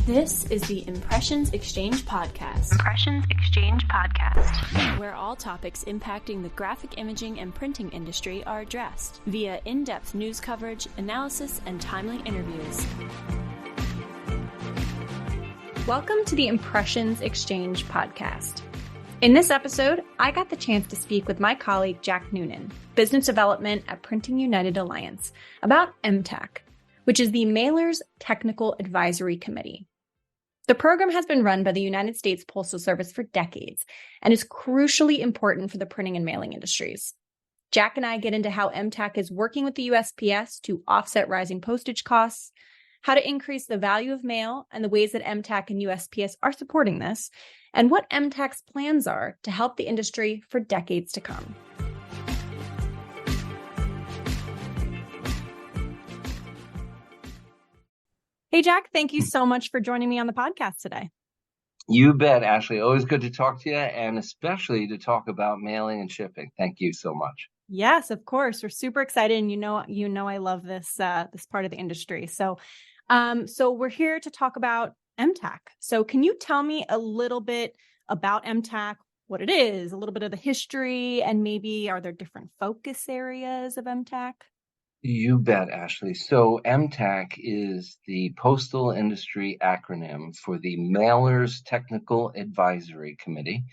This is the Impressions Xchange podcast. Impressions Xchange podcast, where all topics impacting the graphic imaging and printing industry are addressed via in-depth news coverage, analysis, and timely interviews. Welcome to the Impressions Xchange podcast. In this episode, I got the chance to speak with my colleague Jack Noonan, Business Development at Printing United Alliance, about MTAC, which is the Mailers Technical Advisory Committee. The program has been run by the United States Postal Service for decades and is crucially important for the printing and mailing industries. Jack and I get into how MTAC is working with the USPS to offset rising postage costs, how to increase the value of mail and the ways that MTAC and USPS are supporting this, and what MTAC's plans are to help the industry for decades to come. Hey, Jack, thank you so much for joining me on the podcast today. You bet, Ashley. Always good to talk to you, and especially to talk about mailing and shipping. Thank you so much. Yes, of course. We're super excited, and you know, I love this part of the industry. So we're here to talk about MTAC. So can you tell me a little bit about MTAC, what it is, a little bit of the history, and maybe are there different focus areas of MTAC? You bet, Ashley. So MTAC is the postal industry acronym for the Mailers Technical Advisory Committee.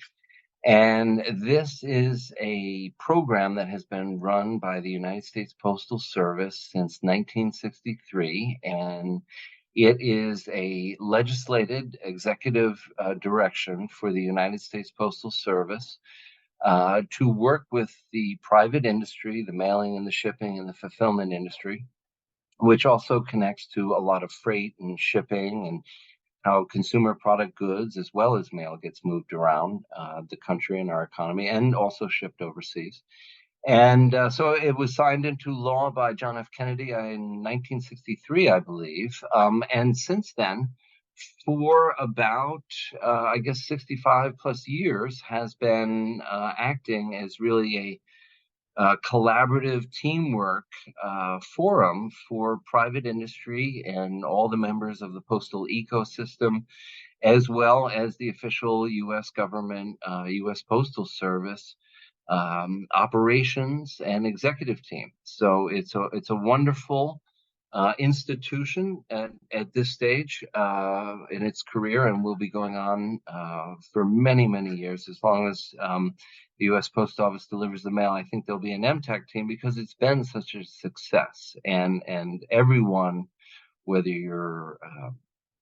And this is a program that has been run by the United States Postal Service since 1963. And it is a legislated executive direction for the United States Postal Service to work with the private industry, the mailing and the shipping and the fulfillment industry, which also connects to a lot of freight and shipping and how consumer product goods as well as mail gets moved around the country and our economy and also shipped overseas. And so it was signed into law by John F. Kennedy in 1963, I believe. And since then, for about, 65 plus years, has been acting as really a collaborative teamwork forum for private industry and all the members of the postal ecosystem, as well as the official U.S. government, U.S. Postal Service operations and executive team. So it's a wonderful institution at this stage in its career, and will be going on for many, many years. As long as the U.S. Post Office delivers the mail, I think there'll be an MTAC team because it's been such a success. And everyone, whether you're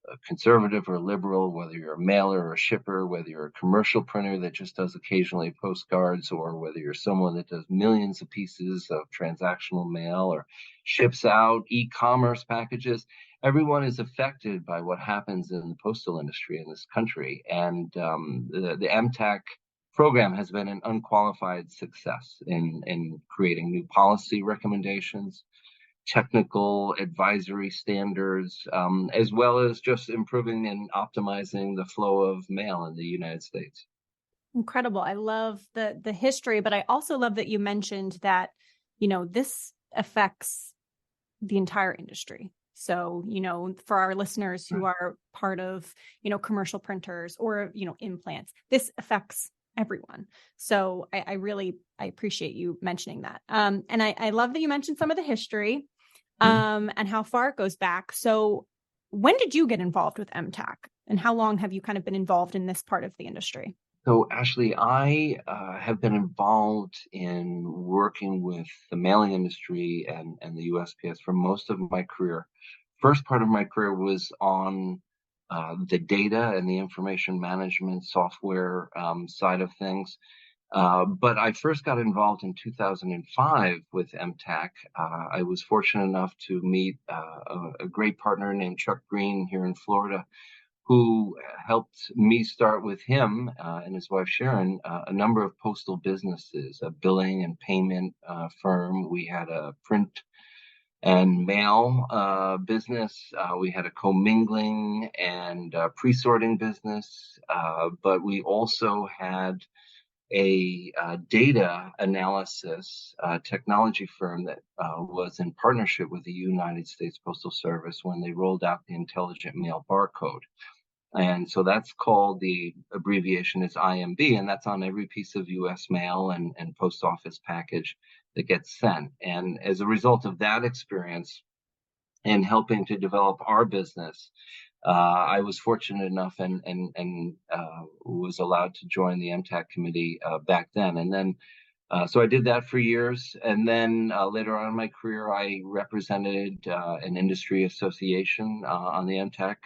a conservative or liberal, whether you're a mailer or a shipper, whether you're a commercial printer that just does occasionally postcards, or whether you're someone that does millions of pieces of transactional mail or ships out e-commerce packages, everyone is affected by what happens in the postal industry in this country. And the MTAC program has been an unqualified success in creating new policy recommendations, technical advisory standards, as well as just improving and optimizing the flow of mail in the United States. Incredible. I love the history, but I also love that you mentioned that, this affects the entire industry. So, for our listeners who are part of, commercial printers or, implants, this affects everyone. So I appreciate you mentioning that. And I love that you mentioned some of the history and how far it goes back. So when did you get involved with MTAC, and how long have you kind of been involved in this part of the industry? So Ashley, I have been involved in working with the mailing industry and the USPS for most of my career. First part of my career was on the data and the information management software side of things. But I first got involved in 2005 with MTAC. I was fortunate enough to meet a great partner named Chuck Green here in Florida, who helped me start with him and his wife Sharon a number of postal businesses, a billing and payment firm. We had a print and mail business. We had a commingling and pre-sorting business, but we also had a data analysis technology firm that was in partnership with the United States Postal Service when they rolled out the Intelligent Mail Barcode. And so that's called, the abbreviation is IMB, and that's on every piece of U.S. mail and post office package that gets sent. And as a result of that experience and helping to develop our business, I was fortunate enough and was allowed to join the MTAC committee back then. And then, so I did that for years. And then later on in my career, I represented an industry association on the MTAC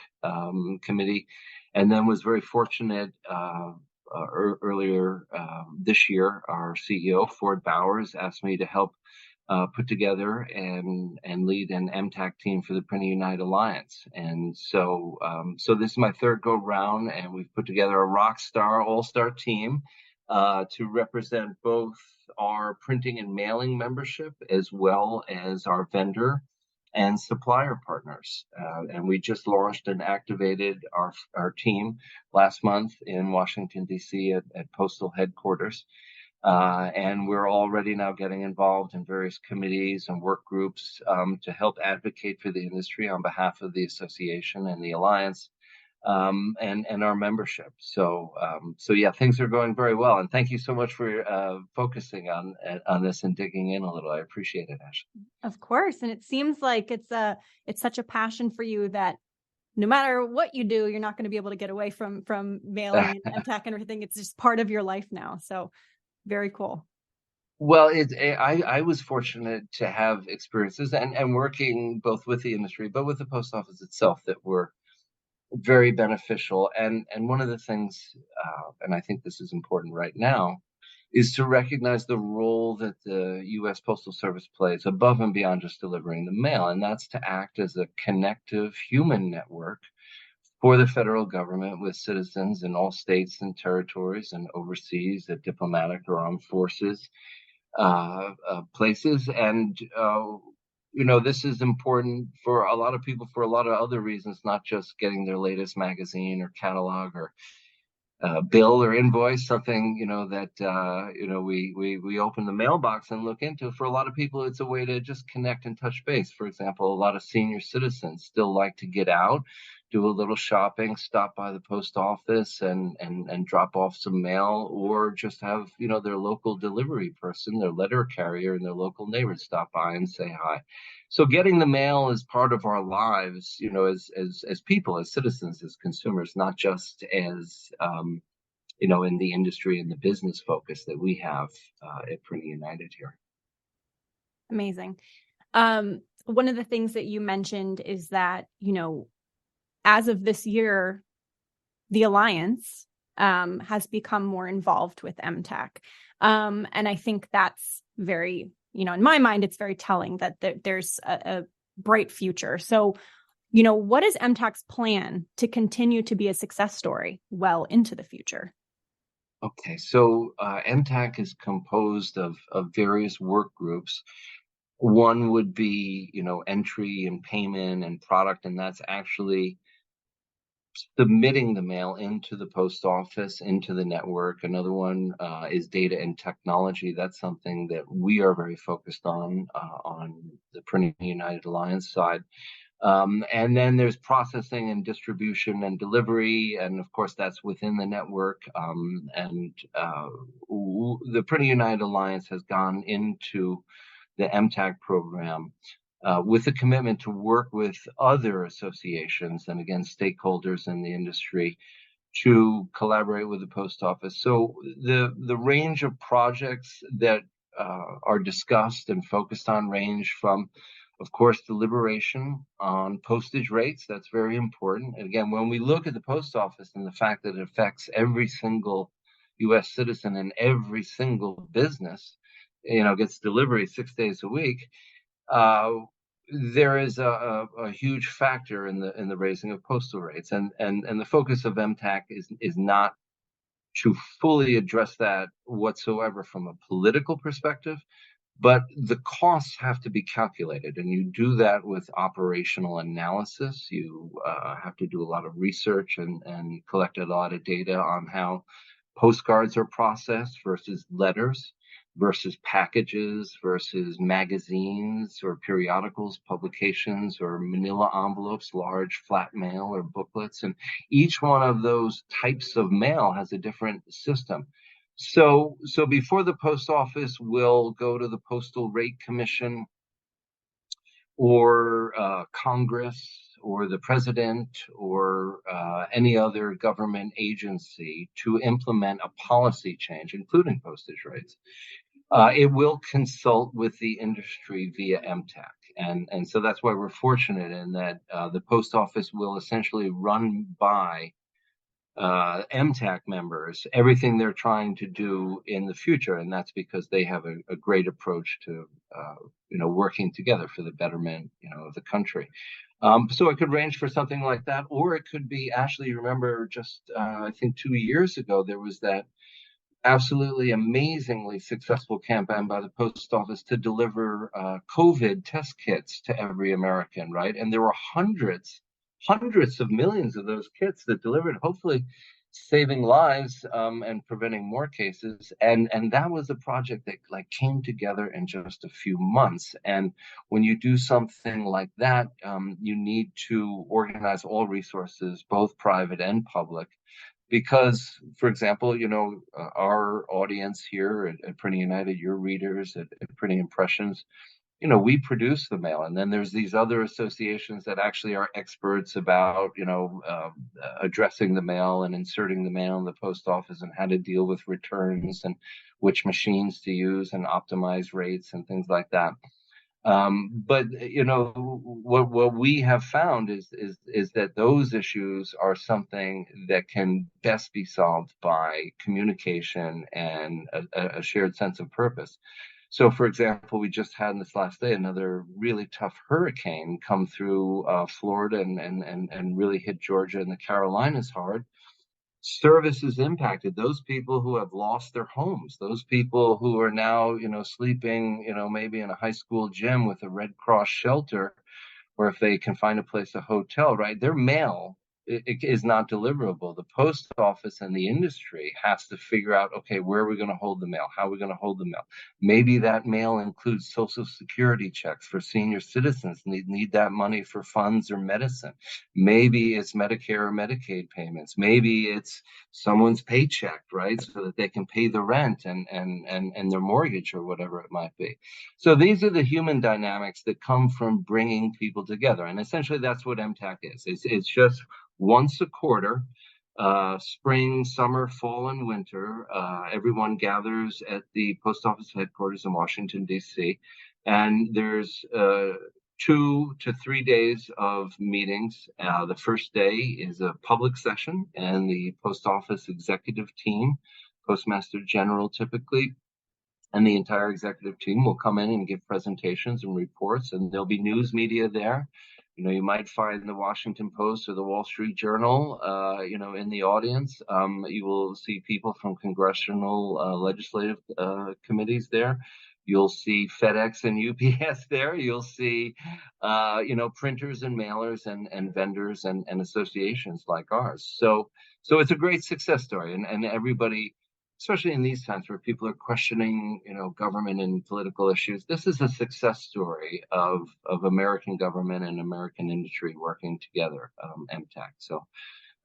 committee, and then was very fortunate earlier this year, our CEO, Ford Bowers, asked me to help put together and lead an MTAC team for the Printing United Alliance. And so this is my third go round, and we've put together a rock star, all-star team to represent both our printing and mailing membership as well as our vendor and supplier partners. And we just launched and activated our team last month in Washington, D.C. at Postal headquarters. And we're already now getting involved in various committees and work groups to help advocate for the industry on behalf of the association and the alliance and our membership. So yeah, things are going very well. And thank you so much for focusing on this and digging in a little. I appreciate it, Ashley. Of course, and it seems like it's such a passion for you that no matter what you do, you're not going to be able to get away from mailing and MTAC and everything. It's just part of your life now. So. Very cool. Well, I was fortunate to have experiences and working both with the industry, but with the post office itself that were very beneficial. And one of the things, and I think this is important right now, is to recognize the role that the U.S. Postal Service plays above and beyond just delivering the mail. And that's to act as a connective human network for the federal government with citizens in all states and territories and overseas at diplomatic or armed forces places. And, this is important for a lot of people for a lot of other reasons, not just getting their latest magazine or catalog or bill or invoice, something, that, we open the mailbox and look into. For a lot of people, it's a way to just connect and touch base. For example, a lot of senior citizens still like to get out, do a little shopping, stop by the post office and drop off some mail, or just have, their local delivery person, their letter carrier and their local neighbors stop by and say hi. So getting the mail is part of our lives, as people, as citizens, as consumers, not just as, in the industry and the business focus that we have at Printing United here. Amazing. One of the things that you mentioned is that, as of this year, the Alliance has become more involved with MTAC. And I think that's very, in my mind, it's very telling that there's a bright future. So, what is MTAC's plan to continue to be a success story well into the future? Okay, so MTAC is composed of various work groups. One would be, entry and payment and product, and that's actually submitting the mail into the post office, into the network. Another one is data and technology. That's something that we are very focused on the Printing United Alliance side. And then there's processing and distribution and delivery. And of course, that's within the network. The Printing United Alliance has gone into the MTAC program with a commitment to work with other associations and, again, stakeholders in the industry to collaborate with the post office. So the range of projects that are discussed and focused on range from, of course, deliberation on postage rates. That's very important. And again, when we look at the post office and the fact that it affects every single U.S. citizen and every single business, gets delivery 6 days a week, there is a huge factor in the raising of postal rates. And the focus of MTAC is not to fully address that whatsoever from a political perspective, but the costs have to be calculated, and you do that with operational analysis. You have to do a lot of research and collect a lot of data on how postcards are processed versus letters, versus packages, versus magazines or periodicals, publications, or manila envelopes, large flat mail or booklets. And each one of those types of mail has a different system. So before the post office will go to the Postal Rate Commission or Congress or the president or any other government agency to implement a policy change, including postage rates, it will consult with the industry via MTAC. And so that's why we're fortunate in that the post office will essentially run by MTAC members everything they're trying to do in the future, and that's because they have a great approach to working together for the betterment of the country. So it could range for something like that, or it could be, Ashley, you remember just I think 2 years ago there was that absolutely amazingly successful campaign by the post office to deliver COVID test kits to every American, right? And there were hundreds of millions of those kits that delivered, hopefully saving lives and preventing more cases. And that was a project that came together in just a few months. And when you do something like that, you need to organize all resources, both private and public. Because, for example, our audience here at Printing United, your readers at Printing Impressions, we produce the mail. And then there's these other associations that actually are experts about, addressing the mail and inserting the mail in the post office and how to deal with returns and which machines to use and optimize rates and things like that. But what we have found is that those issues are something that can best be solved by communication and a shared sense of purpose. So, for example, we just had in this last day another really tough hurricane come through Florida and really hit Georgia and the Carolinas hard. Service is impacted. Those people who have lost their homes, those people who are now, sleeping, maybe in a high school gym with a Red Cross shelter, or if they can find a place, a hotel, right? Their mail is not deliverable. The post office and the industry has to figure out, okay, where are we going to hold the mail? How are we going to hold the mail? Maybe that mail includes Social Security checks for senior citizens need that money for funds or medicine. Maybe it's Medicare or Medicaid payments. Maybe it's someone's paycheck, right? So that they can pay the rent and their mortgage or whatever it might be. So these are the human dynamics that come from bringing people together. And essentially that's what MTAC is. It's just once a quarter, spring, summer, fall, and winter, everyone gathers at the post office headquarters in Washington, D.C., and there's 2 to 3 days of meetings. The first day is a public session, and the post office executive team, Postmaster General typically, and the entire executive team will come in and give presentations and reports, and there'll be news media there. You might find the Washington Post or the Wall Street Journal, in the audience. You will see people from congressional legislative committees there. You'll see FedEx and UPS there. You'll see, printers and mailers and vendors and associations like ours. So it's a great success story, and everybody, especially in these times where people are questioning, government and political issues, this is a success story of American government and American industry working together, MTAC. So,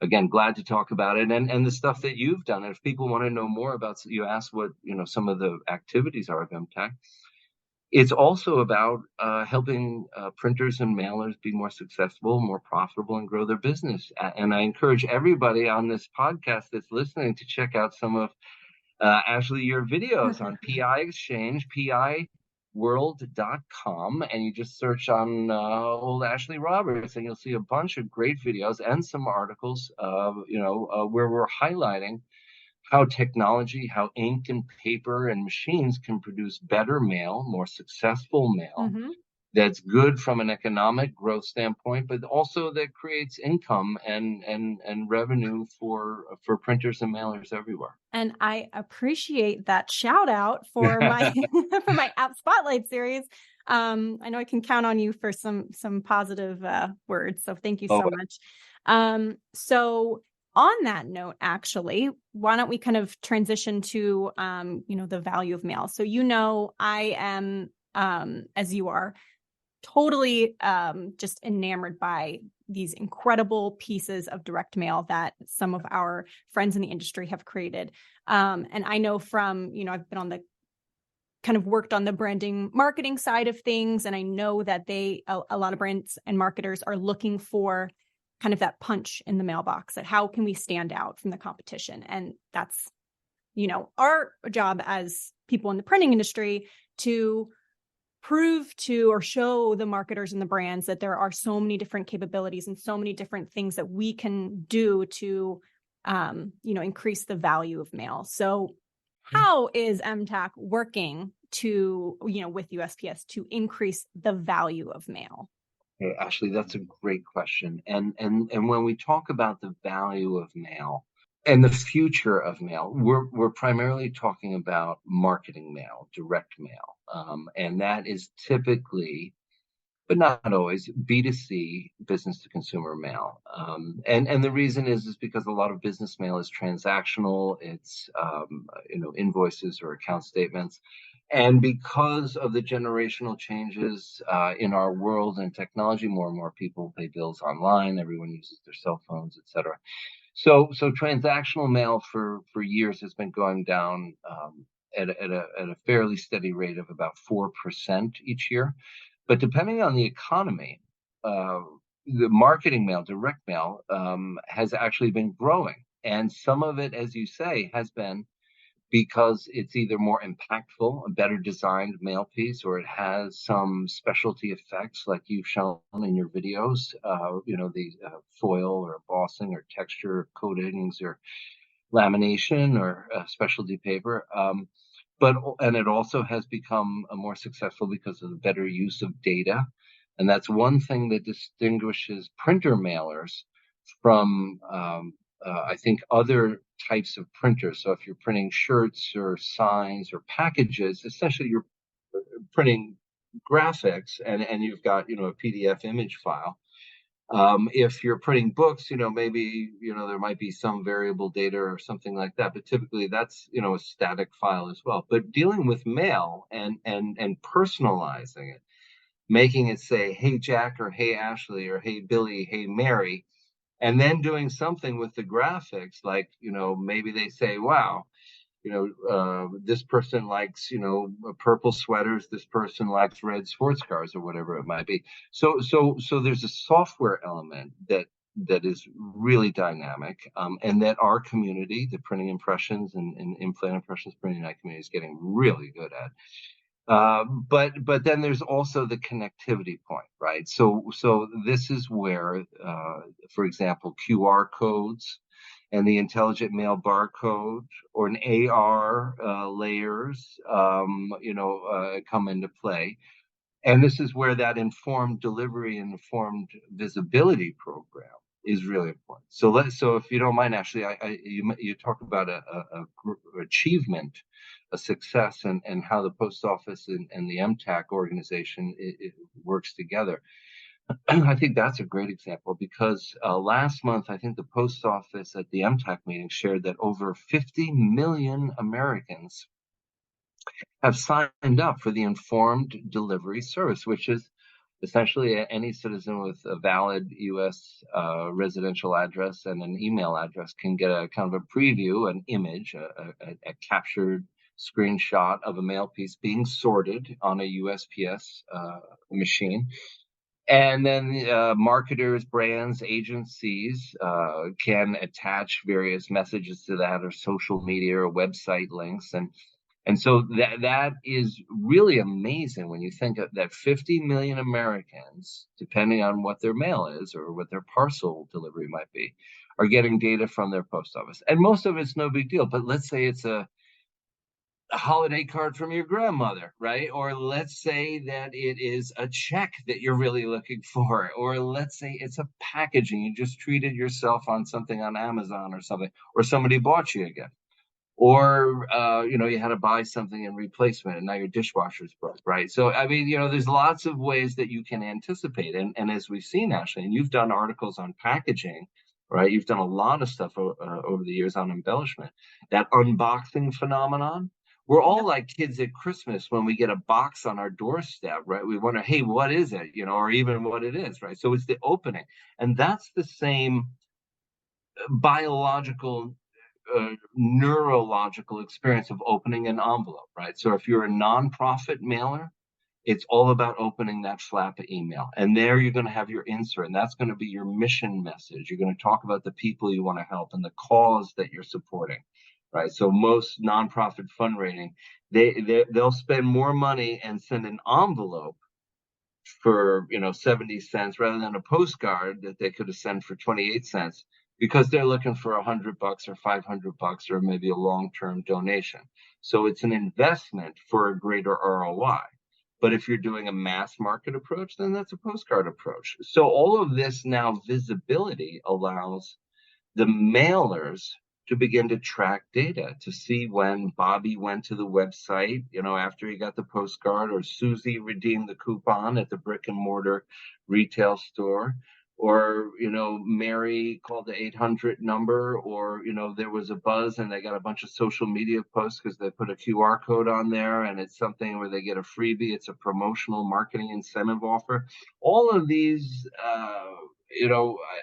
again, glad to talk about it and the stuff that you've done. And if people want to know more about, you asked what, some of the activities are of MTAC. It's also about helping printers and mailers be more successful, more profitable, and grow their business. And I encourage everybody on this podcast that's listening to check out some of Ashley, your videos on PI Exchange, piworld.com, and you just search on old Ashley Roberts, and you'll see a bunch of great videos and some articles, where we're highlighting how technology, how ink and paper and machines can produce better mail, more successful mail. Mm-hmm. That's good from an economic growth standpoint, but also that creates income and revenue for printers and mailers everywhere. And I appreciate that shout out for my for my App Spotlight series. I know I can count on you for some positive words, so thank you so much. So On that note, actually, why don't we kind of transition to, the value of mail? So, I am, as you are, totally just enamored by these incredible pieces of direct mail that some of our friends in the industry have created. And I know from, I've been on the kind of worked on the branding marketing side of things. And I know that a lot of brands and marketers are looking for kind of that punch in the mailbox, that how can we stand out from the competition? And that's, our job as people in the printing industry to prove to or show the marketers and the brands that there are so many different capabilities and so many different things that we can do to, increase the value of mail. So how is MTAC working to, with USPS to increase the value of mail? Hey, Ashley, that's a great question. And when we talk about the value of mail and the future of mail, we're primarily talking about marketing mail, direct mail. And that is typically, but not always, B2C, business to consumer mail. And the reason is because a lot of business mail is transactional. It's invoices or account statements. And because of the generational changes in our world and technology, more and more people pay bills online. Everyone uses their cell phones, et cetera. So transactional mail for years has been going down at a fairly steady rate of about 4% each year. But depending on the economy, the marketing mail, direct mail, has actually been growing. And some of it, as you say, has been because it's either more impactful, a better designed mail piece, or it has some specialty effects like you've shown in your videos, the foil or embossing or texture coatings or lamination or specialty paper. And it also has become more successful because of the better use of data. And that's one thing that distinguishes printer mailers from, I think, other types of printers. So if you're printing shirts or signs or packages, essentially you're printing graphics and you've got, a PDF image file. If you're printing books, maybe, there might be some variable data or something like that, but typically that's, a static file as well. But dealing with mail and personalizing it, making it say, hey, Jack, or hey, Ashley, or hey, Billy, hey, Mary, and then doing something with the graphics, like, maybe they say, wow, this person likes, purple sweaters. This person likes red sports cars or whatever it might be. So there's a software element that is really dynamic, and that our community, the printing impressions and implant impressions printing United community, is getting really good at. But then there's also the connectivity point, right? So this is where, for example, QR codes and the intelligent mail barcode or an AR layers, come into play. And this is where that informed delivery and informed visibility program is really important. So if you don't mind, Ashley, you talk about a achievement, a success, and how the post office and the MTAC organization it works together. I think that's a great example because last month, I think the post office at the MTAC meeting shared that over 50 million Americans have signed up for the informed delivery service, which is essentially any citizen with a valid U.S. Residential address and an email address can get a kind of a preview, an image, a captured screenshot of a mail piece being sorted on a USPS machine. And then marketers, brands, agencies can attach various messages to that, or social media or website links. And so that is really amazing when you think of that 50 million Americans, depending on what their mail is or what their parcel delivery might be, are getting data from their post office. And most of it's no big deal. But let's say it's a holiday card from your grandmother, right? Or let's say that it is a check that you're really looking for. Or let's say it's a packaging. You just treated yourself on something on Amazon or something, or somebody bought you a gift. Or, you had to buy something in replacement and now your dishwasher's broke, right? So, I mean, there's lots of ways that you can anticipate. And as we've seen, Ashley, and you've done articles on packaging right? You've done a lot of stuff over the years on embellishment. That unboxing phenomenon. We're all like kids at Christmas when we get a box on our doorstep, right? We wonder, hey, what is it? Or even what it is, right? So it's the opening. And that's the same biological, neurological experience of opening an envelope, right? So if you're a nonprofit mailer, it's all about opening that flap of email. And there you're going to have your insert, and that's going to be your mission message. You're going to talk about the people you want to help and the cause that you're supporting, right? So most nonprofit fundraising, they'll spend more money and send an envelope for 70 cents rather than a postcard that they could have sent for 28 cents because they're looking for $100 or $500 or maybe a long-term donation. So it's an investment for a greater ROI. But if you're doing a mass market approach, then that's a postcard approach. So all of this now visibility allows the mailers to begin to track data to see when Bobby went to the website, after he got the postcard, or Susie redeemed the coupon at the brick and mortar retail store, or, Mary called the 800 number, or, there was a buzz and they got a bunch of social media posts because they put a QR code on there and it's something where they get a freebie. It's a promotional marketing incentive offer. All of these,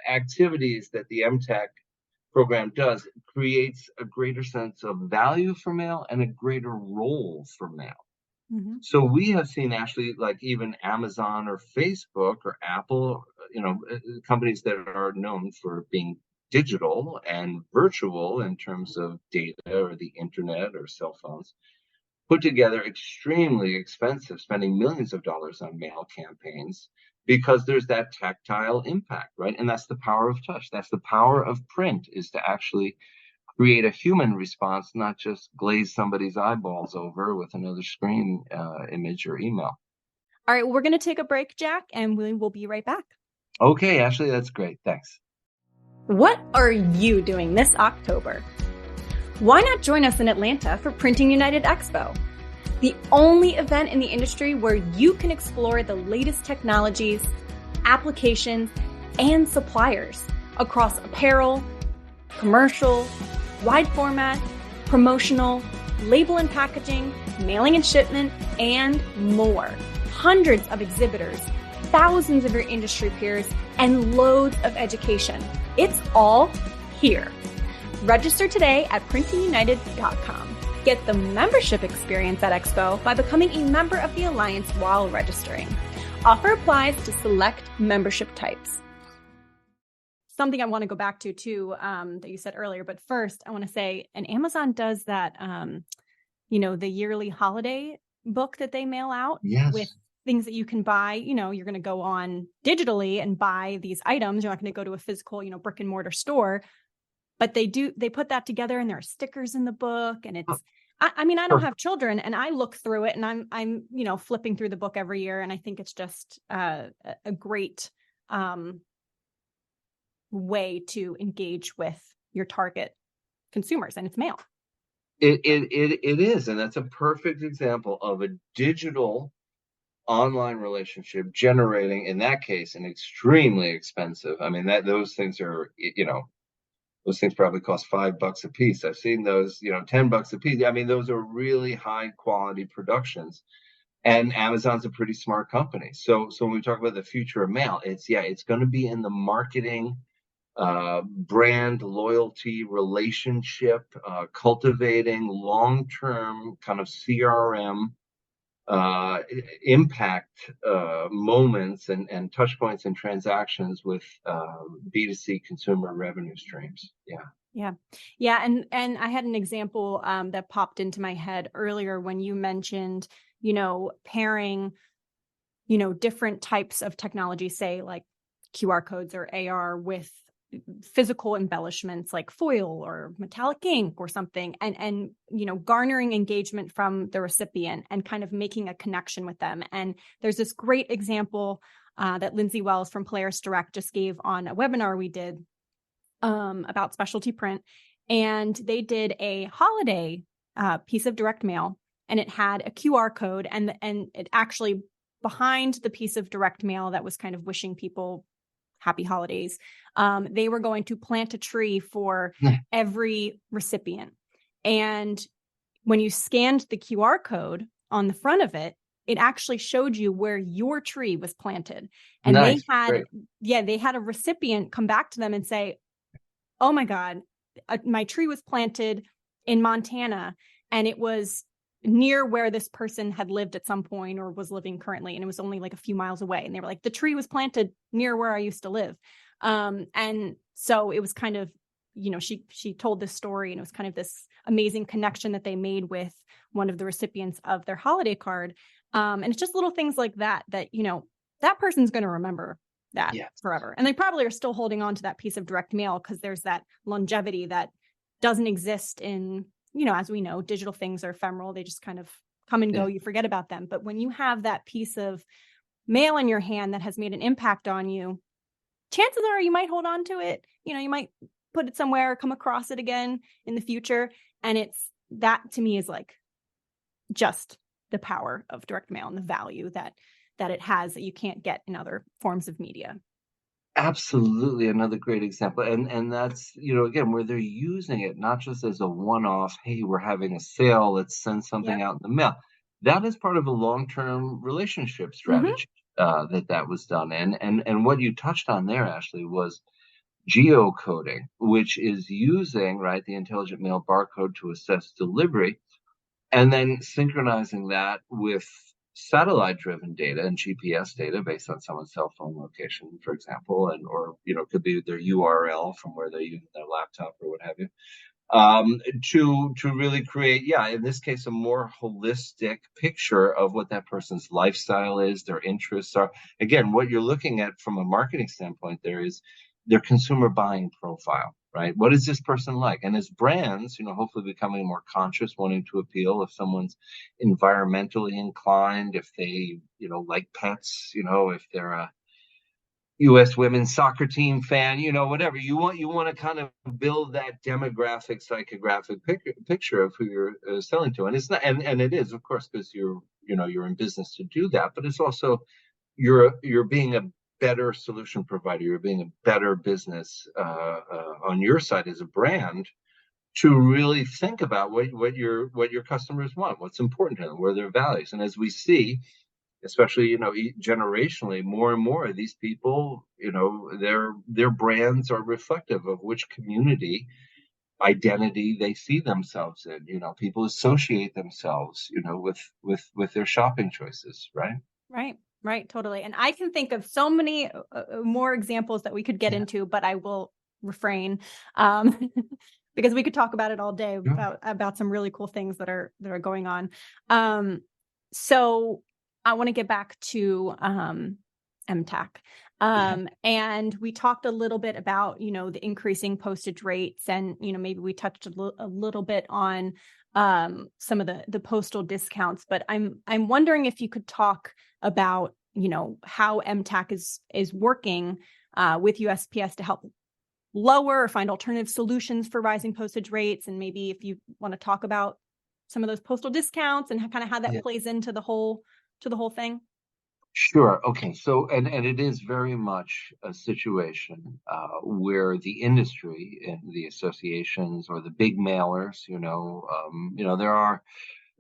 activities that the MTAC program does creates a greater sense of value for mail and a greater role for mail. Mm-hmm. So we have seen actually, like even Amazon or Facebook or Apple, companies that are known for being digital and virtual in terms of data or the internet or cell phones, put together extremely expensive, spending millions of dollars on mail campaigns because there's that tactile impact, right? And that's the power of touch. That's the power of print, is to actually create a human response, not just glaze somebody's eyeballs over with another screen image or email. All right, we're going to take a break, Jack, and we will be right back. Okay, Ashley, that's great. Thanks. What are you doing this October? Why not join us in Atlanta for Printing United Expo, the only event in the industry where you can explore the latest technologies, applications, and suppliers across apparel, commercial, wide format, promotional, label and packaging, mailing and shipment, and more. Hundreds of exhibitors, thousands of your industry peers, and loads of education. It's all here. Register today at printingunited.com. Get the membership experience at Expo by becoming a member of the Alliance while registering. Offer applies to select membership types. Something I want to go back to too, that you said earlier, but first I want to say, and Amazon does that, the yearly holiday book that they mail out. Yes. With things that you can buy. You're going to go on digitally and buy these items. You're not going to go to a physical, brick and mortar store. But they put that together, and there are stickers in the book, and it's, I don't have children, and I look through it, and I'm flipping through the book every year. And I think it's just a great way to engage with your target consumers, and it's mail. It is. And that's a perfect example of a digital online relationship generating, in that case, an extremely expensive. Those things are, those things probably cost $5 a piece. I've seen those, $10 a piece. Those are really high quality productions, and Amazon's a pretty smart company. So when we talk about the future of mail, it's going to be in the marketing, brand loyalty, relationship, cultivating long-term kind of CRM, impact moments and touch points and transactions with B2C consumer revenue streams. Yeah. And I had an example that popped into my head earlier when you mentioned, pairing, different types of technology, say like QR codes or AR, with physical embellishments like foil or metallic ink or something, and garnering engagement from the recipient and kind of making a connection with them. And there's this great example that Lindsay Wells from Polaris Direct just gave on a webinar we did about specialty print. And they did a holiday piece of direct mail, and it had a QR code, and it actually, behind the piece of direct mail that was kind of wishing people happy holidays. They were going to plant a tree for every recipient. And when you scanned the QR code on the front of it, it actually showed you where your tree was planted. And Nice. they had a recipient come back to them and say, oh my God, my tree was planted in Montana, and it was near where this person had lived at some point or was living currently. And it was only like a few miles away. And they were like, the tree was planted near where I used to live. And so it was kind of, she told this story, and it was kind of this amazing connection that they made with one of the recipients of their holiday card. And it's just little things like that, that person's going to remember that forever. And they probably are still holding on to that piece of direct mail because there's that longevity that doesn't exist in, as we know, digital things are ephemeral. They just kind of come and go. You forget about them. But when you have that piece of mail in your hand that has made an impact on you, chances are you might hold on to it. You might put it somewhere, come across it again in the future. And that to me is like just the power of direct mail and the value that it has that you can't get in other forms of media. Absolutely. Another great example. And that's, again, where they're using it, not just as a one-off, hey, we're having a sale, let's send something out in the mail. That is part of a long-term relationship strategy that was done. And what you touched on there, Ashley, was geocoding, which is using, the intelligent mail barcode to assess delivery, and then synchronizing that with satellite-driven data and GPS data based on someone's cell phone location, for example, or could be their URL from where they're using their laptop or what have you, to really create, in this case, a more holistic picture of what that person's lifestyle is, their interests are. Again, what you're looking at from a marketing standpoint there is their consumer buying profile, right? What is this person like? And as brands, hopefully becoming more conscious, wanting to appeal if someone's environmentally inclined, if they, like pets, if they're a U.S. women's soccer team fan, whatever you want to kind of build that demographic, psychographic picture of who you're selling to. And it's not, and it is, of course, because you're in business to do that, but it's also you're being a better solution provider. You're being a better business on your side as a brand to really think about what your customers want, what's important to them, where their values. And as we see, especially generationally, more and more of these people, their brands are reflective of which community identity they see themselves in. People associate themselves with their shopping choices, Right, totally. And I can think of so many more examples that we could get into, but I will refrain because we could talk about it all day about some really cool things that are going on. So I want to get back to MTAC. And we talked a little bit about, the increasing postage rates, and, maybe we touched a little bit on some of the postal discounts, but I'm wondering if you could talk about, how MTAC is working with USPS to help lower or find alternative solutions for rising postage rates. And maybe if you want to talk about some of those postal discounts and kind of how that plays into the whole thing. Sure. Okay. So, and it is very much a situation where the industry and the associations or the big mailers,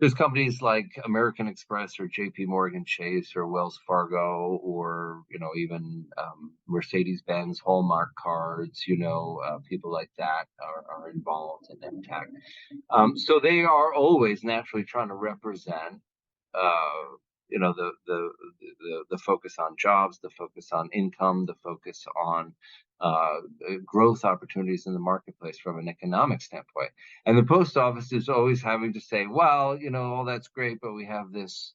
there's companies like American Express or JP Morgan Chase or Wells Fargo or, even Mercedes-Benz Hallmark cards, people like that are involved in MTAC. So they are always naturally trying to represent the focus on jobs, the focus on income, the focus on growth opportunities in the marketplace from an economic standpoint. And the post office is always having to say, well, all that's great, but we have this,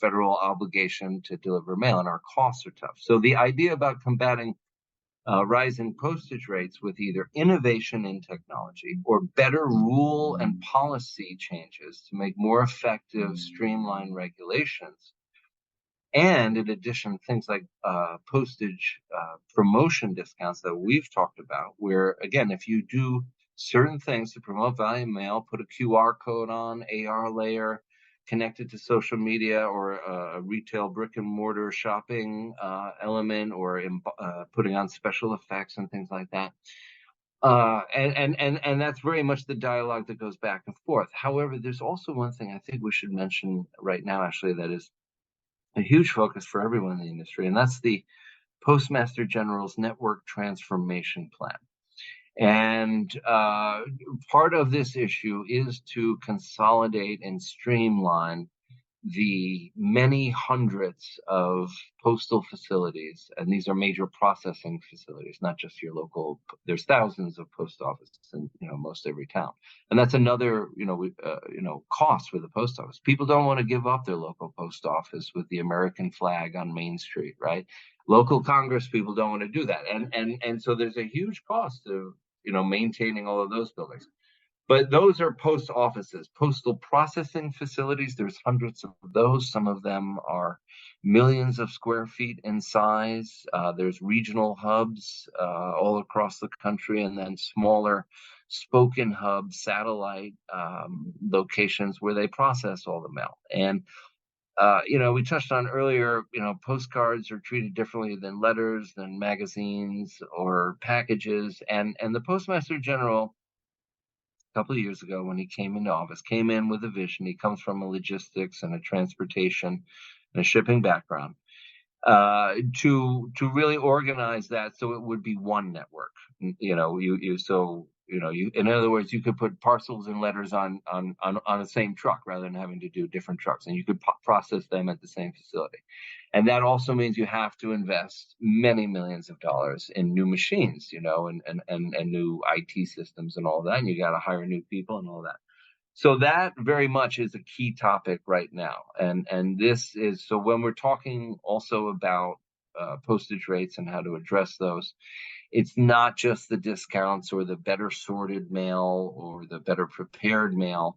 federal obligation to deliver mail and our costs are tough. So the idea about combating rising postage rates with either innovation in technology or better rule and policy changes to make more effective, streamlined regulations. And in addition, things like postage promotion discounts that we've talked about, where, again, if you do certain things to promote value mail, put a QR code on, AR layer, connected to social media or a retail brick and mortar shopping element, or putting on special effects and things like that. And that's very much the dialogue that goes back and forth. However, there's also one thing I think we should mention right now, actually, that is a huge focus for everyone in the industry, and that's the Postmaster General's Network Transformation Plan. And part of this issue is to consolidate and streamline the many hundreds of postal facilities, and these are major processing facilities, not just your local. There's thousands of post offices in most every town, and that's another cost for the post office. People don't want to give up their local post office with the American flag on Main Street, right? Local Congress people don't want to do that, and so there's a huge cost of maintaining all of those buildings. But those are post offices, postal processing facilities. There's hundreds of those. Some of them are millions of square feet in size. There's regional hubs all across the country, and then smaller spoken hubs, satellite locations where they process all the mail. And we touched on earlier, postcards are treated differently than letters, than magazines or packages. And the Postmaster General, couple of years ago, when he came into office, came in with a vision. He comes from a logistics and a transportation and a shipping background, to really organize that so it would be one network. In other words, you could put parcels and letters on the same truck rather than having to do different trucks, and you could process them at the same facility. And that also means you have to invest many millions of dollars in new machines, and new IT systems and all that. And you got to hire new people and all that. So that very much is a key topic right now. And this is, so when we're talking also about postage rates and how to address those, it's not just the discounts or the better sorted mail or the better prepared mail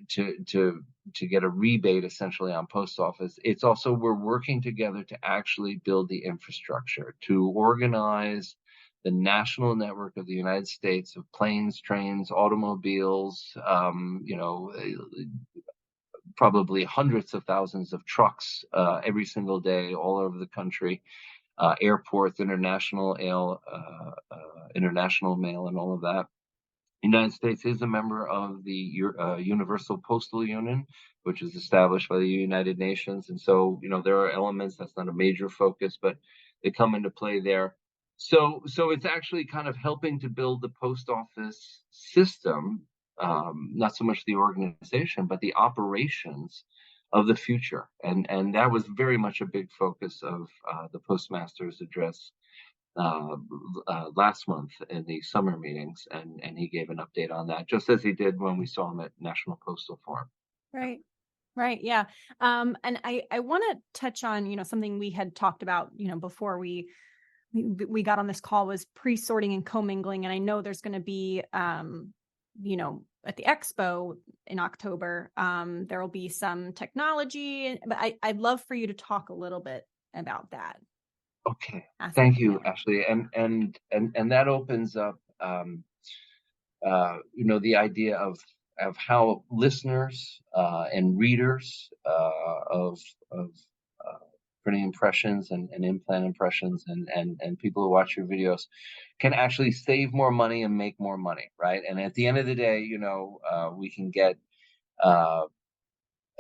to get a rebate essentially on post office. It's also, we're working together to actually build the infrastructure to organize the national network of the United States of planes, trains, automobiles, probably hundreds of thousands of trucks every single day all over the country, airports, international mail, and all of that. The United States is a member of the Universal Postal Union, which is established by the United Nations. And so, there are elements that's not a major focus, but they come into play there. So it's actually kind of helping to build the post office system, not so much the organization, but the operations of the future. And that was very much a big focus of the Postmaster's address last month in the summer meetings, and he gave an update on that, just as he did when we saw him at National Postal Forum. Right. Yeah. And I want to touch on, something we had talked about, before we got on this call, was pre-sorting and commingling. And I know there's going to be, at the expo in October, there will be some technology, but I'd love for you to talk a little bit about that. Okay. Thank you, Ashley. And that opens up, the idea of how listeners and readers of printing impressions and in-plan impressions and people who watch your videos can actually save more money and make more money, right? And at the end of the day, we can get,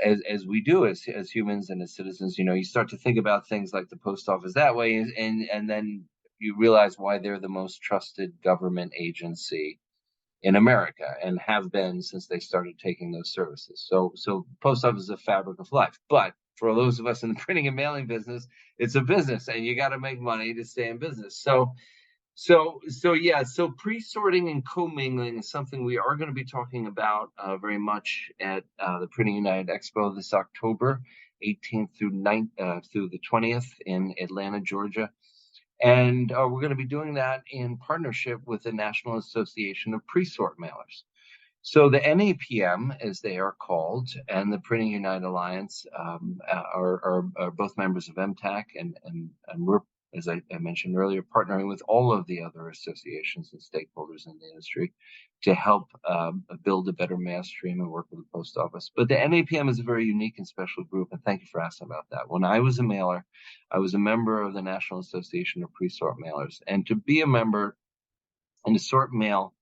as we do as humans and as citizens, you start to think about things like the post office that way, and then you realize why they're the most trusted government agency in America and have been since they started taking those services. So post office is a fabric of life. But for those of us in the printing and mailing business, it's a business, and you got to make money to stay in business. So pre-sorting and commingling is something we are going to be talking about very much at the Printing United Expo this October 18th through the 20th in Atlanta, Georgia. And we're going to be doing that in partnership with the National Association of Pre-Sort Mailers. So the NAPM, as they are called, and the Printing United Alliance are both members of MTAC, and we're as I mentioned earlier, partnering with all of the other associations and stakeholders in the industry to help build a better mail stream and work with the post office. But the NAPM is a very unique and special group, and thank you for asking about that. When I was a mailer, I was a member of the National Association of Pre-Sort Mailers, and to be a member and to sort mail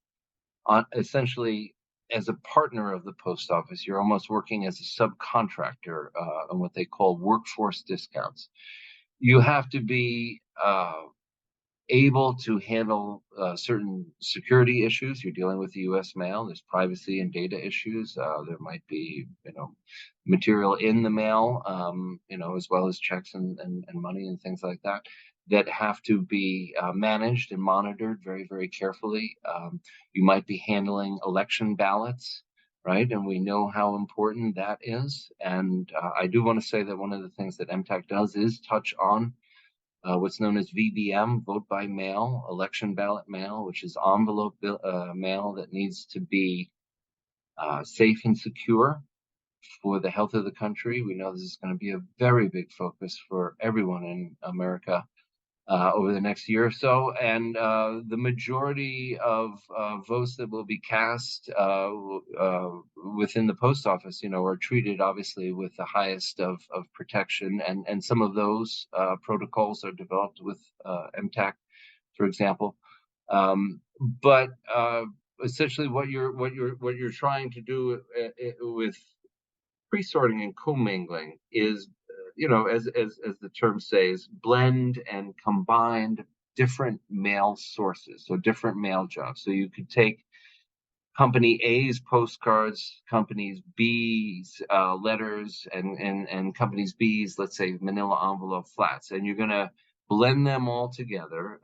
essentially as a partner of the post office, you're almost working as a subcontractor on what they call workforce discounts. You have to be able to handle certain security issues. You're dealing with the U.S. mail. There's privacy and data issues. There might be, material in the mail, as well as checks and money and things like that, that have to be managed and monitored very, very carefully. You might be handling election ballots, right? And we know how important that is. And I do want to say that one of the things that MTAC does is touch on what's known as VBM, vote by mail, election ballot mail, which is envelope mail that needs to be safe and secure for the health of the country. We know this is going to be a very big focus for everyone in America over the next year or so. And the majority of votes that will be cast within the post office, are treated obviously with the highest of protection. And some of those protocols are developed with MTAC, for example. But essentially what you're trying to do with pre-sorting and commingling is, as the term says, blend and combine different mail sources, so different mail jobs. So you could take Company A's postcards, Companies B's letters, and Companies B's, let's say, manila envelope flats, and you're going to blend them all together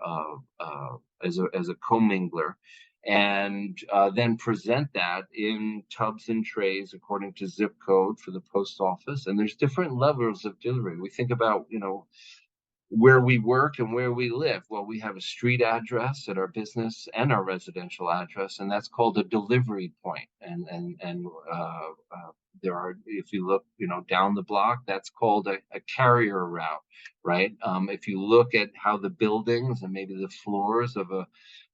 as a commingler, and then present that in tubs and trays according to zip code for the post office. And there's different levels of delivery. We think about, where we work and where we live. Well, we have a street address at our business and our residential address, and that's called a delivery point. And there are, if you look, down the block, that's called a carrier route, right? If you look at how the buildings and maybe the floors of a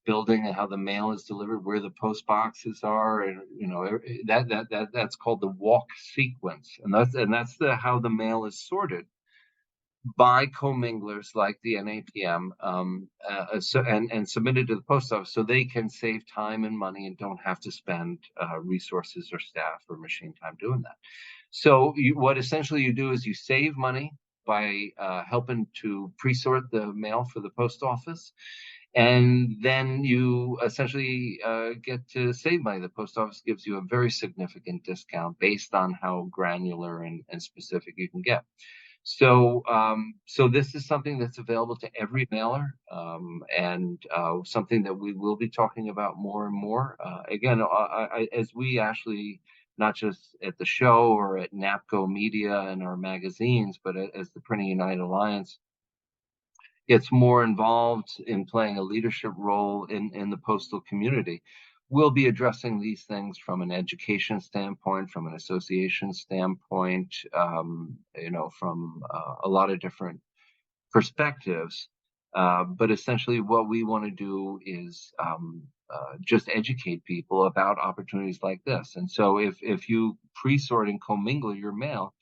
building and how the mail is delivered, where the post boxes are, and that's called the walk sequence, and that's how the mail is sorted by comminglers like the NAPM and submitted to the post office, so they can save time and money and don't have to spend resources or staff or machine time doing that. So what essentially you do is you save money by helping to pre-sort the mail for the post office. And then you essentially get to save money. The post office gives you a very significant discount based on how granular and specific you can get. So this is something that's available to every mailer, and something that we will be talking about more and more. Again, as we actually, not just at the show or at NAPCO Media and our magazines, but as the Printing United Alliance gets more involved in playing a leadership role in the postal community, we'll be addressing these things from an education standpoint, from an association standpoint, from a lot of different perspectives. But essentially what we want to do is just educate people about opportunities like this. And so if you pre-sort and commingle your mail,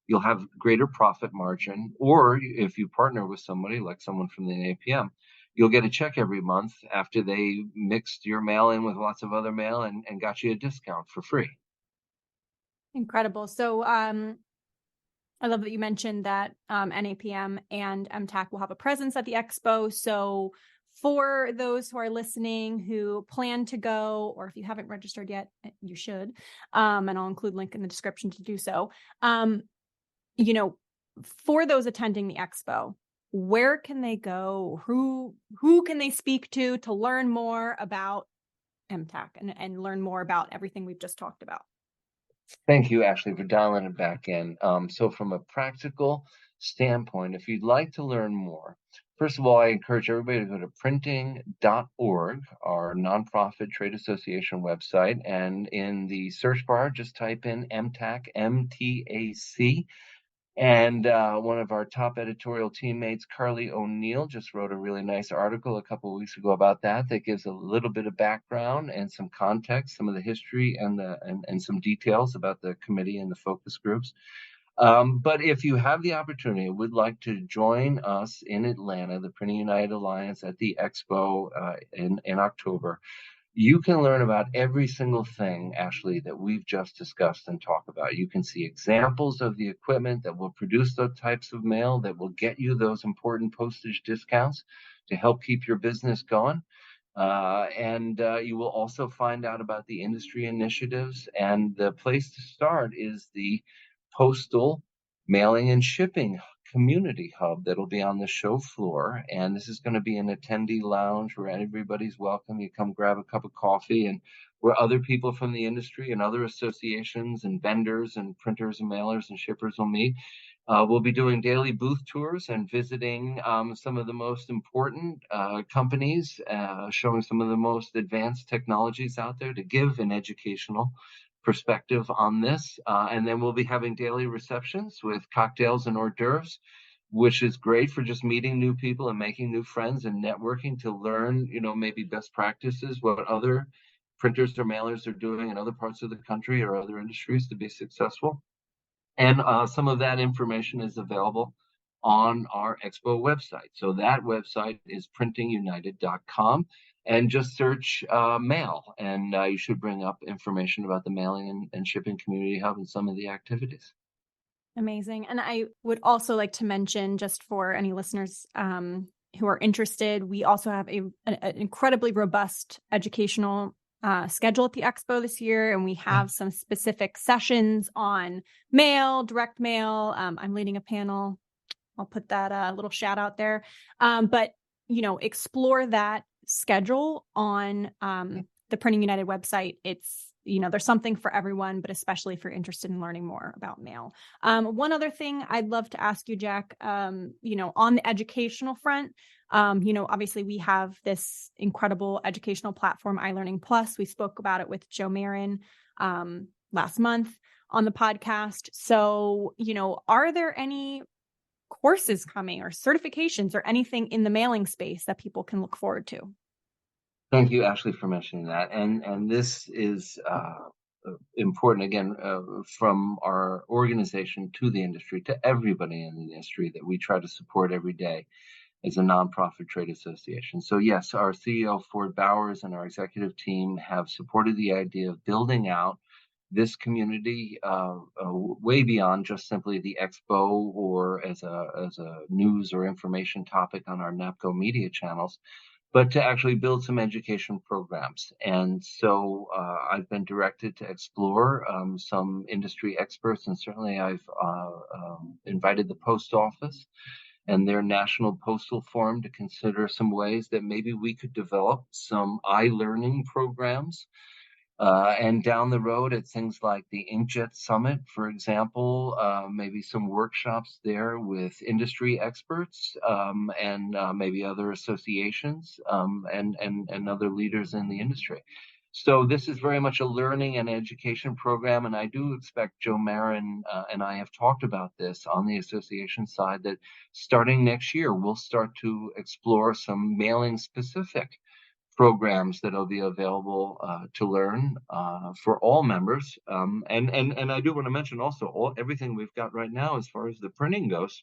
you'll have greater profit margin. Or if you partner with somebody like someone from the NAPM, you'll get a check every month after they mixed your mail in with lots of other mail and got you a discount for free. Incredible. So I love that you mentioned that NAPM and MTAC will have a presence at the expo. So for those who are listening who plan to go, or if you haven't registered yet, you should. And I'll include a link in the description to do so. For those attending the expo, where can they go? Who can they speak to learn more about MTAC and learn more about everything we've just talked about? Thank you, Ashley, for dialing it back in. So from a practical standpoint, if you'd like to learn more, first of all, I encourage everybody to go to printing.org, our nonprofit trade association website, and in the search bar, just type in MTAC, MTAC. And one of our top editorial teammates, Carly O'Neill, just wrote a really nice article a couple of weeks ago about that gives a little bit of background and some context, some of the history and some details about the committee and the focus groups. But if you have the opportunity, would like to join us in Atlanta, the Printing United Alliance at the Expo in October, you can learn about every single thing, Ashley, that we've just discussed and talked about. You can see examples of the equipment that will produce those types of mail that will get you those important postage discounts to help keep your business going. And you will also find out about the industry initiatives. And the place to start is the Postal Mailing and Shipping Community Hub that'll be on the show floor. And this is going to be an attendee lounge where everybody's welcome. You come grab a cup of coffee, and where other people from the industry and other associations and vendors and printers and mailers and shippers will meet. We'll be doing daily booth tours and visiting some of the most important companies, showing some of the most advanced technologies out there to give an educational perspective on this. And then we'll be having daily receptions with cocktails and hors d'oeuvres, which is great for just meeting new people and making new friends and networking to learn, maybe best practices, what other printers or mailers are doing in other parts of the country or other industries to be successful. And some of that information is available on our Expo website. So that website is printingunited.com, and just search mail, and you should bring up information about the Mailing and Shipping Community Hub and some of the activities. Amazing. And I would also like to mention, just for any listeners who are interested, we also have an incredibly robust educational schedule at the Expo this year, and we have some specific sessions on mail, direct mail. I'm leading a panel. I'll put that little shout out there. But explore that schedule on the Printing United website. It's there's something for everyone, but especially if you're interested in learning more about mail. One other thing I'd love to ask you, Jack, on the educational front, obviously we have this incredible educational platform, iLearning Plus. We spoke about it with Joe Marin last month on the podcast. So, are there any courses coming or certifications or anything in the mailing space that people can look forward to? Thank you, Ashley, for mentioning that. And this is important, again, from our organization to the industry, to everybody in the industry that we try to support every day as a nonprofit trade association. So yes, our CEO, Ford Bowers, and our executive team have supported the idea of building out this community way beyond just simply the Expo or as a news or information topic on our NAPCO media channels, but to actually build some education programs. And so I've been directed to explore some industry experts, and certainly I've invited the post office and their National Postal Forum to consider some ways that maybe we could develop some iLearning programs. And down the road at things like the Inkjet Summit, for example, maybe some workshops there with industry experts and maybe other associations and other leaders in the industry. So this is very much a learning and education program, and I do expect Joe Marin and I have talked about this on the association side, that starting next year, we'll start to explore some mailing specific programs that will be available to learn for all members. And I do want to mention also everything we've got right now as far as the printing goes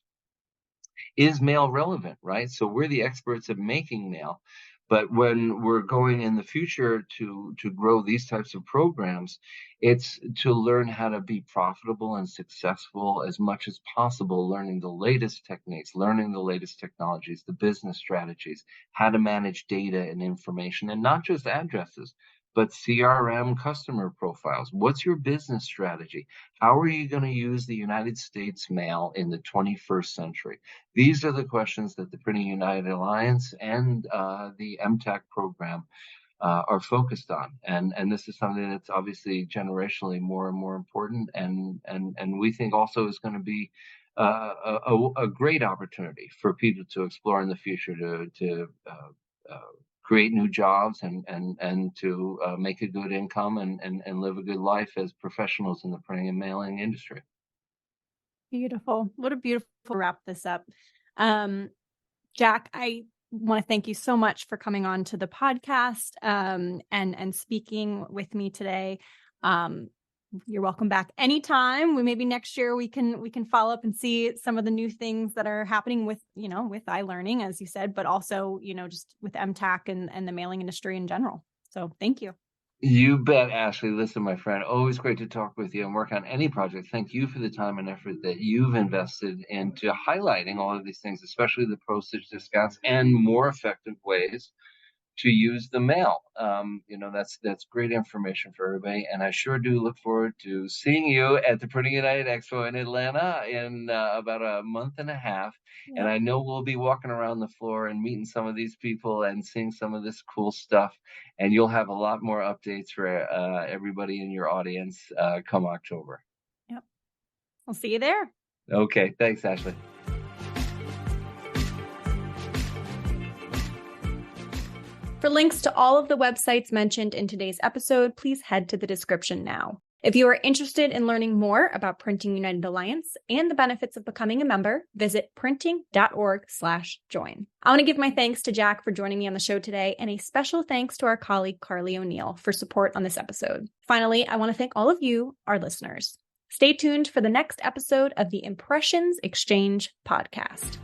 is mail relevant, right? So we're the experts at making mail. But when we're going in the future to grow these types of programs, it's to learn how to be profitable and successful as much as possible, learning the latest techniques, learning the latest technologies, the business strategies, how to manage data and information, and not just addresses, but CRM customer profiles. What's your business strategy? How are you going to use the United States mail in the 21st century? These are the questions that the Printing United Alliance and the MTAC program are focused on. And this is something that's obviously generationally more and more important. And we think also is going to be a great opportunity for people to explore in the future to create new jobs and to make a good income and live a good life as professionals in the printing and mailing industry. Beautiful. What a beautiful wrap this up. Jack, I want to thank you so much for coming on to the podcast and speaking with me today. You're welcome back anytime. Maybe next year we can follow up and see some of the new things that are happening with iLearning, as you said, but also, just with MTAC and the mailing industry in general. So thank you. You bet, Ashley. Listen, my friend, always great to talk with you and work on any project. Thank you for the time and effort that you've invested into highlighting all of these things, especially the postage discounts and more effective ways to use the mail. That's great information for everybody. And I sure do look forward to seeing you at the Printing United Expo in Atlanta in about a month and a half. Yep. And I know we'll be walking around the floor and meeting some of these people and seeing some of this cool stuff. And you'll have a lot more updates for everybody in your audience come October. Yep. I'll see you there. Okay. Thanks, Ashley. For links to all of the websites mentioned in today's episode, please head to the description now. If you are interested in learning more about Printing United Alliance and the benefits of becoming a member, visit printing.org/join. I want to give my thanks to Jack for joining me on the show today, and a special thanks to our colleague Carly O'Neill for support on this episode. Finally, I want to thank all of you, our listeners. Stay tuned for the next episode of the Impressions Xchange podcast.